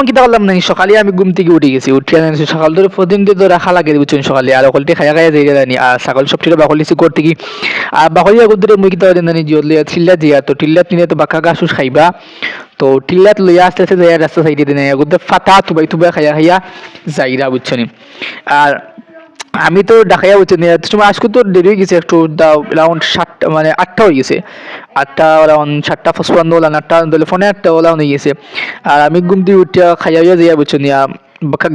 এখন কিতা করলাম না সকালে আমি ঘুম থেকে উঠে গেছি উঠিয়া জানি সকাল ধরে প্রতিদিন তো রাখা লাগে বুঝছেন সকালে আর অকলটি খাইয়া খাইয়া যাই জানি আর ছাগল সব ঠিক বাকলিছি করতে কি আর বাকলিয়া গুদরে মুই কিতা জানি জিও লিয়া ছিল্লা দিয়া তো টিল্লাত নিয়ে তো বাঁকা ঘাস খাইবা তো টিল্লাত লইয়া আস্তে আস্তে যাইয়া রাস্তা সাইডে দিনে গুদরে ফাটা তুবাই তুবাই খাইয়া খাইয়া যাইরা বুঝছনি আর আমি তো ঢাকাইয়া বুঝছি তোমার আজকে তো দেরি হয়ে গেছে একটু রাউন্ড 7টা মানে 8টা হয়ে গেছে 8টা রাউন্ড 7টা 55 হলাম 8টা দলে ফোনে 8টা হলাম হয়ে গেছে আর আমি ঘুম দিয়ে উঠিয়া খাইয়া যাইয়া বুঝছো নিয়া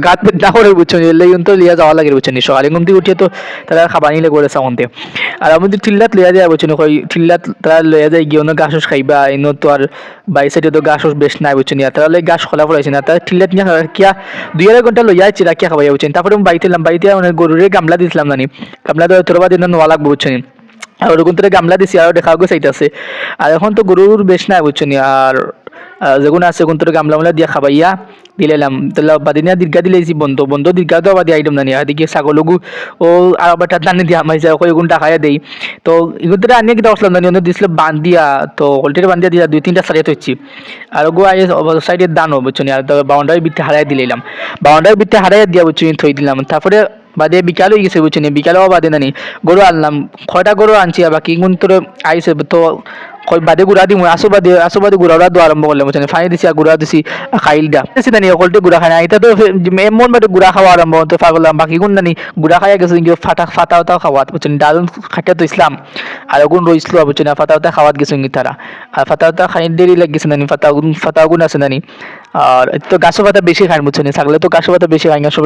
গাত না করে বুঝছো এলাই কিন্তু লিয়া যাওয়া লাগে বুঝছো নি সকালে ঘুম দিয়ে উঠিয়া তো তারা খাবার নিলে করে সামন্তে আর আমি তো টিল্লাত লইয়া যায় বুঝছো কই টিল্লাত তারা লইয়া যায় গিয়ে গাছ খাইবা ইনো তো আর বাই সাইডে তো গাছ বেশ নাই বুঝছো নিয়া তারা লই গাছ খোলা পড়াইছে না তারা টিল্লাত নিয়ে কিয়া 2.5 ঘন্টা লইয়া চিরা কিয়া খাবাইয়া বুঝছেন তারপরে আমি বাড়িতে এলাম বাড়িতে মানে গরুরে গামলা দিয়েছিলাম জানি গামলা দেওয়া তোরবা দিন নোয়া লাগবো বুঝছো নি আর ওরকম তো গামলা দিছি আর দেখা গেছে চাইতেছে আর এখন তো গরুর বেশ নাই বুঝছো নি আর যেগুলো আছে কোন তোর গামলা মামলা দিয়া খাবাইয়া দিলাম তাহলে বাদিনিয়া দীর্ঘা দিলেছি বন্ধ বন্ধ দীর্ঘা তো বাদি আইটেম জানি এদিকে ছাগলগু ও আর আবার টানি দিয়া মাইছে ওই গুণ টাকায় দেই তো এগুলো তো আনিয়ে কিটা আসলাম জানি অন্য দিছিল বান্ধিয়া তো হোলটের বান্ধিয়া দিয়া 2-3টা সারিয়ে থইছি আর ওগু আই সাইডের দানও বুঝছো নি আর বাউন্ডারি বিতে হারাই দিলাম বাউন্ডারি বিতে হারাই দিয়া বুঝছো থই দিলাম তারপরে বাদে বিকাল হয়ে গেছে বুঝছি বিকালেও বাদে নানি গরু আনলাম কয়টা গরু আনছি আবার কি গুণ তোর আইসে তো বাদে গুড়া দিম আসো বাদে গুড়া দোয়া আরম্ভ করলাম বুঝছেন ফানি দিছি আর গুড়া দিছি খাইলটা দিছি নানি অকলটি গুড়া খাই না এটা তো এমন বাদে গুড়া খাওয়া আরম্ভ তো পাগলাম বাকি গুণ নানি গুড়া খাইয়া গেছে কিন্তু ফাটাও খাওয়াত বুঝছেন ডাল খাটিয়া তো ইসলাম আর গুণ রইছিল বুঝছেন ফাটাওটা খাওয়াত গেছে তারা আর ফাটাওটা খাই দেরি লাগিছে নানি ফাটাও গুণ আছে নানি আর তো গাছও পাতা বেশি খাই বুঝছেন ছাগলে তো গাছও পাতা বেশি খাই না সবাই